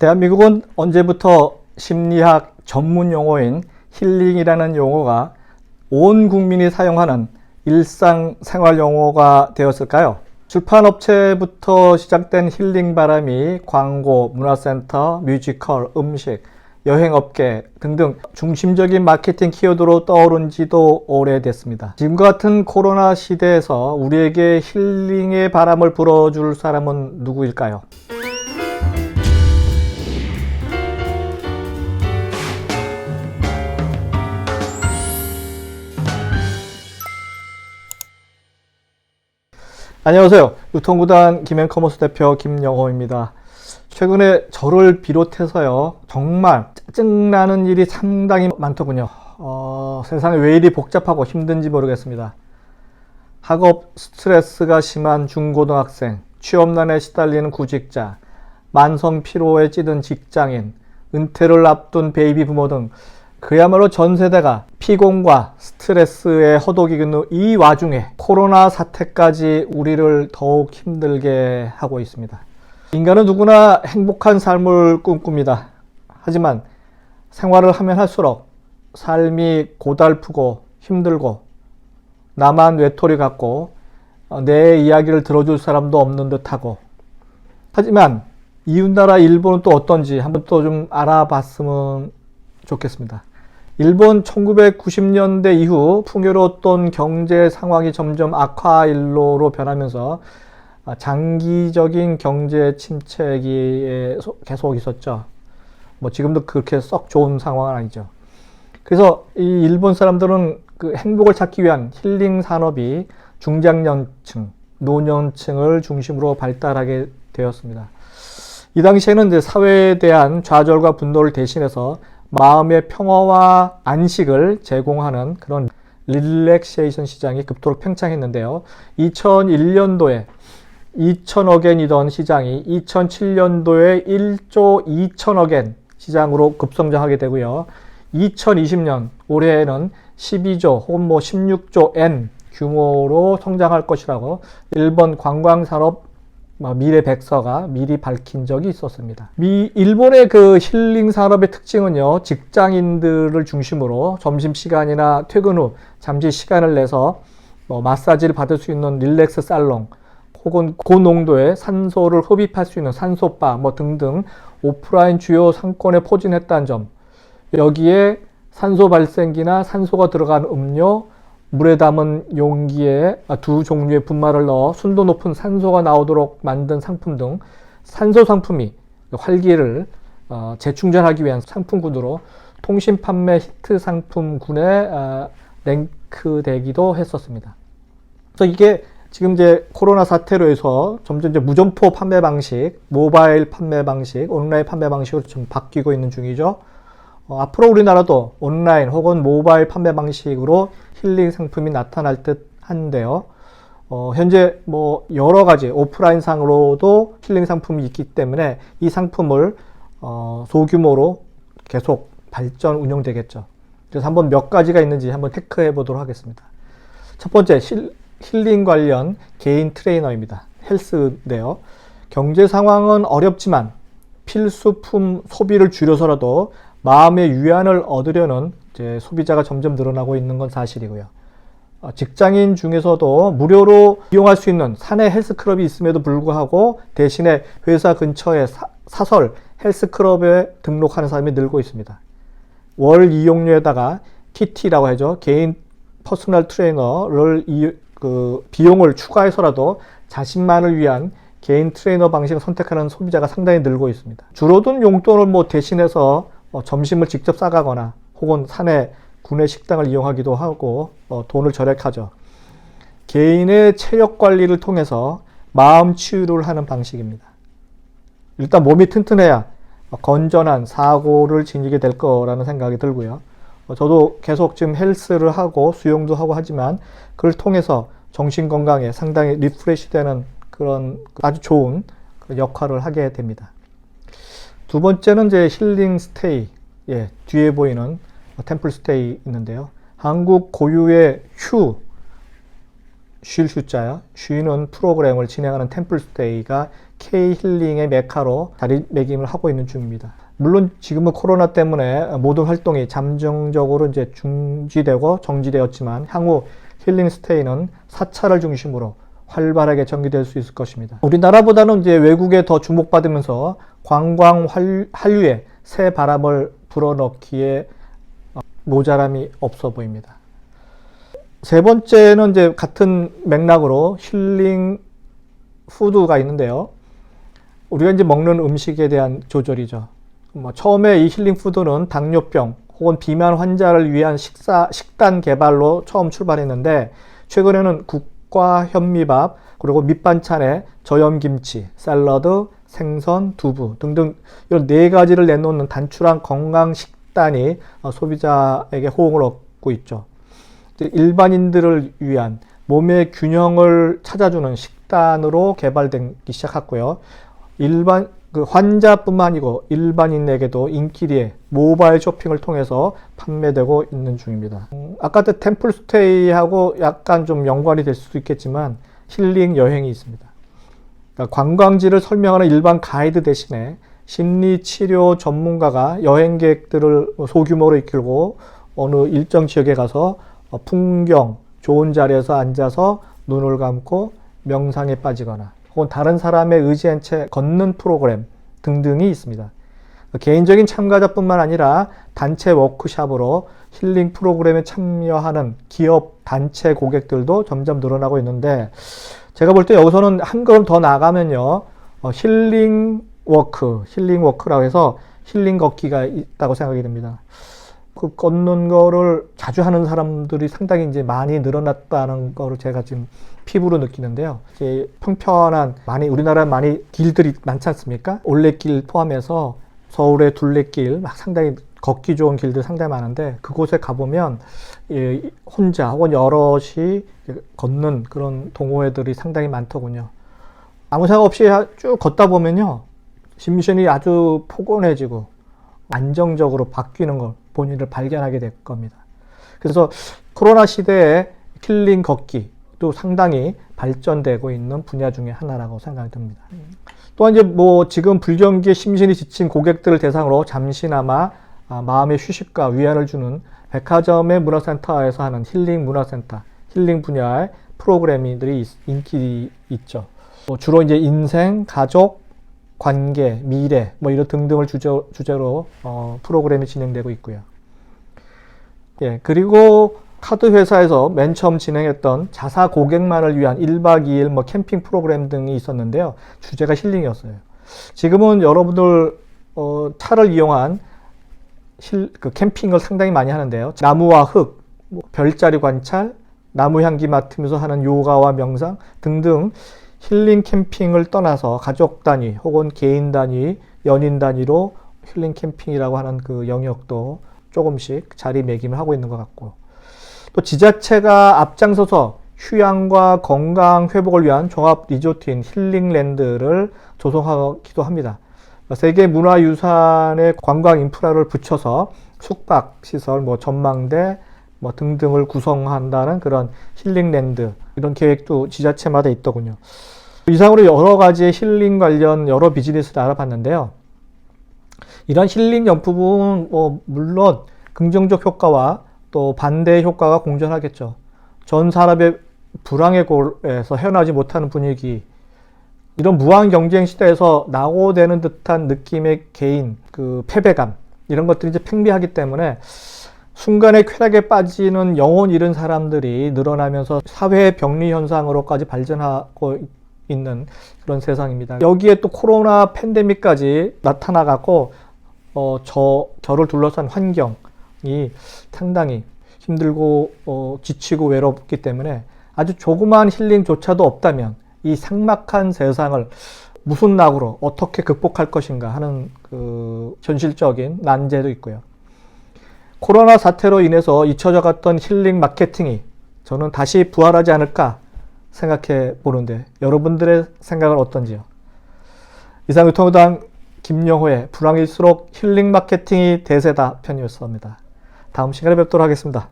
대한민국은 언제부터 심리학 전문 용어인 힐링이라는 용어가 온 국민이 사용하는 일상생활 용어가 되었을까요? 출판업체부터 시작된 힐링 바람이 광고, 문화센터, 뮤지컬, 음식, 여행업계 등등 중심적인 마케팅 키워드로 떠오른 지도 오래됐습니다. 지금과 같은 코로나 시대에서 우리에게 힐링의 바람을 불어줄 사람은 누구일까요? 안녕하세요. 유통구단 김앤커머스 대표 김영호입니다. 최근에 저를 비롯해서요, 정말 짜증나는 일이 상당히 많더군요. 세상에 왜 이리 복잡하고 힘든지 모르겠습니다. 학업 스트레스가 심한 중고등학생, 취업난에 시달리는 구직자, 만성 피로에 찌든 직장인, 은퇴를 앞둔 베이비 부모 등 그야말로 전 세대가 피곤과 스트레스에 허덕이는 이 와중에 코로나 사태까지 우리를 더욱 힘들게 하고 있습니다. 인간은 누구나 행복한 삶을 꿈꿉니다. 하지만 생활을 하면 할수록 삶이 고달프고 힘들고 나만 외톨이 같고 내 이야기를 들어줄 사람도 없는 듯하고, 하지만 이웃나라 일본은 또 어떤지 한번 또 좀 알아봤으면 좋겠습니다. 일본 1990년대 이후 풍요로웠던 경제 상황이 점점 악화일로로 변하면서 장기적인 경제 침체기에 계속 있었죠. 지금도 그렇게 썩 좋은 상황은 아니죠. 그래서 이 일본 사람들은 그 행복을 찾기 위한 힐링 산업이 중장년층, 노년층을 중심으로 발달하게 되었습니다. 이 당시에는 이제 사회에 대한 좌절과 분노를 대신해서 마음의 평화와 안식을 제공하는 그런 릴렉세이션 시장이 급도로 팽창했는데요. 2001년도에 2천억엔이던 시장이 2007년도에 1조 2천억엔 시장으로 급성장하게 되고요. 2020년 올해에는 12조 혹은 16조 엔 규모로 성장할 것이라고 일본 관광산업 미래백서가 미리 밝힌 적이 있었습니다. 일본의 그 힐링 산업의 특징은요, 직장인들을 중심으로 점심시간이나 퇴근 후 잠시 시간을 내서 마사지를 받을 수 있는 릴렉스 살롱, 혹은 고농도의 산소를 흡입할 수 있는 산소바 등등 오프라인 주요 상권에 포진했다는 점, 여기에 산소 발생기나 산소가 들어간 음료, 물에 담은 용기에 두 종류의 분말을 넣어 순도 높은 산소가 나오도록 만든 상품 등 산소 상품이 활기를 재충전하기 위한 상품군으로 통신 판매 히트 상품군에 랭크되기도 했었습니다. 그래서 이게 지금 이제 코로나 사태로 해서 점점 이제 무점포 판매 방식, 모바일 판매 방식, 온라인 판매 방식으로 좀 바뀌고 있는 중이죠. 앞으로 우리나라도 온라인 혹은 모바일 판매 방식으로 힐링 상품이 나타날 듯 한데요. 현재 여러 가지 오프라인 상으로도 힐링 상품이 있기 때문에 이 상품을 소규모로 계속 발전 운영되겠죠. 그래서 한번 몇 가지가 있는지 한번 체크해 보도록 하겠습니다. 첫 번째, 힐링 관련 개인 트레이너입니다. 헬스인데요. 경제 상황은 어렵지만 필수품 소비를 줄여서라도 마음의 위안을 얻으려는 소비자가 점점 늘어나고 있는 건 사실이고요. 직장인 중에서도 무료로 이용할 수 있는 사내 헬스클럽이 있음에도 불구하고 대신에 회사 근처에 사설 헬스클럽에 등록하는 사람이 늘고 있습니다. 월 이용료에다가 TT라고 하죠. 개인 퍼스널 트레이너를 비용을 추가해서라도 자신만을 위한 개인 트레이너 방식을 선택하는 소비자가 상당히 늘고 있습니다. 줄어든 용돈을 대신해서 점심을 직접 싸가거나 혹은 사내 구내 식당을 이용하기도 하고 돈을 절약하죠. 개인의 체력 관리를 통해서 마음 치유를 하는 방식입니다. 일단 몸이 튼튼해야 건전한 사고를 지니게 될 거라는 생각이 들고요. 저도 계속 지금 헬스를 하고 수영도 하고 하지만 그걸 통해서 정신 건강에 상당히 리프레시 되는 그런 아주 좋은 역할을 하게 됩니다. 두 번째는 이제 힐링 스테이, 뒤에 보이는 템플 스테이 있는데요. 한국 고유의 쉴 휴자요. 쉬는 프로그램을 진행하는 템플 스테이가 K-힐링의 메카로 자리매김을 하고 있는 중입니다. 물론 지금은 코로나 때문에 모든 활동이 잠정적으로 이제 중지되고 정지되었지만 향후 힐링 스테이는 사찰을 중심으로 활발하게 전개될 수 있을 것입니다. 우리나라보다는 이제 외국에 더 주목받으면서 관광 한류에 새 바람을 불어넣기에 모자람이 없어 보입니다. 세 번째는 이제 같은 맥락으로 힐링 푸드가 있는데요. 우리가 이제 먹는 음식에 대한 조절이죠. 처음에 이 힐링 푸드는 당뇨병 혹은 비만 환자를 위한 식단 개발로 처음 출발했는데 최근에는 국과 현미밥 그리고 밑반찬에 저염김치, 샐러드, 생선, 두부 등등 이런 4가지를 내놓는 단출한 건강 식단이 소비자에게 호응을 얻고 있죠. 일반인들을 위한 몸의 균형을 찾아주는 식단으로 개발되기 시작했고요. 환자뿐만 아니고 일반인에게도 인기리에 모바일 쇼핑을 통해서 판매되고 있는 중입니다. 아까 그 템플스테이하고 약간 좀 연관이 될 수도 있겠지만 힐링 여행이 있습니다. 그러니까 관광지를 설명하는 일반 가이드 대신에 심리치료 전문가가 여행객들을 소규모로 이끌고 어느 일정 지역에 가서 풍경, 좋은 자리에서 앉아서 눈을 감고 명상에 빠지거나 혹은 다른 사람에 의지한 채 걷는 프로그램 등등이 있습니다. 개인적인 참가자뿐만 아니라 단체 워크숍으로 힐링 프로그램에 참여하는 기업 단체 고객들도 점점 늘어나고 있는데 제가 볼 때 여기서는 한 걸음 더 나가면요. 힐링 워크라고 해서 힐링 걷기가 있다고 생각이 됩니다. 그 걷는 거를 자주 하는 사람들이 상당히 이제 많이 늘어났다는 거를 제가 지금 피부로 느끼는데요. 이제 평평한 우리나라에 많이 길들이 많지 않습니까? 올레길 포함해서 서울의 둘레길 상당히 걷기 좋은 길들 상당히 많은데 그곳에 가보면 혼자 혹은 여럿이 걷는 그런 동호회들이 상당히 많더군요. 아무 생각 없이 쭉 걷다 보면요. 심신이 아주 포근해지고 안정적으로 바뀌는 걸 본인을 발견하게 될 겁니다. 그래서 코로나 시대에 힐링 걷기도 상당히 발전되고 있는 분야 중에 하나라고 생각이 듭니다. 또한 이제 지금 불경기에 심신이 지친 고객들을 대상으로 잠시나마 마음의 휴식과 위안을 주는 백화점의 문화센터에서 하는 힐링 문화센터, 힐링 분야의 프로그램들이 인기 있죠. 주로 이제 인생, 가족, 관계, 미래, 이런 등등을 주제로 프로그램이 진행되고 있고요. 그리고 카드 회사에서 맨 처음 진행했던 자사 고객만을 위한 1박 2일 캠핑 프로그램 등이 있었는데요. 주제가 힐링이었어요. 지금은 여러분들 차를 이용한 캠핑을 상당히 많이 하는데요. 나무와 흙, 별자리 관찰, 나무 향기 맡으면서 하는 요가와 명상 등등 힐링 캠핑을 떠나서 가족 단위 혹은 개인 단위, 연인 단위로 힐링 캠핑이라고 하는 그 영역도 조금씩 자리매김을 하고 있는 것 같고 또 지자체가 앞장서서 휴양과 건강 회복을 위한 종합 리조트인 힐링랜드를 조성하기도 합니다. 세계 문화유산의 관광 인프라를 붙여서 숙박시설, 전망대 등등을 구성한다는 그런 힐링랜드 이런 계획도 지자체마다 있더군요. 이상으로 여러 가지의 힐링 관련 여러 비즈니스를 알아봤는데요. 이런 힐링 용품은 물론 긍정적 효과와 또 반대의 효과가 공존하겠죠. 전 산업의 불황의 골에서 헤어나지 못하는 분위기, 이런 무한 경쟁 시대에서 낙오되는 듯한 느낌의 개인 패배감 이런 것들이 이제 팽배하기 때문에 순간의 쾌락에 빠지는 영혼 잃은 사람들이 늘어나면서 사회 병리 현상으로까지 발전하고 있는 그런 세상입니다. 여기에 또 코로나 팬데믹까지 나타나갖고 저를 둘러싼 환경이 상당히 힘들고 지치고 외롭기 때문에 아주 조그마한 힐링조차도 없다면 이 삭막한 세상을 무슨 낙으로 어떻게 극복할 것인가 하는 현실적인 난제도 있고요. 코로나 사태로 인해서 잊혀져 갔던 힐링 마케팅이 저는 다시 부활하지 않을까 생각해 보는데 여러분들의 생각은 어떤지요? 이상 유통무당 김영호의 불황일수록 힐링 마케팅이 대세다 편이었습니다. 다음 시간에 뵙도록 하겠습니다.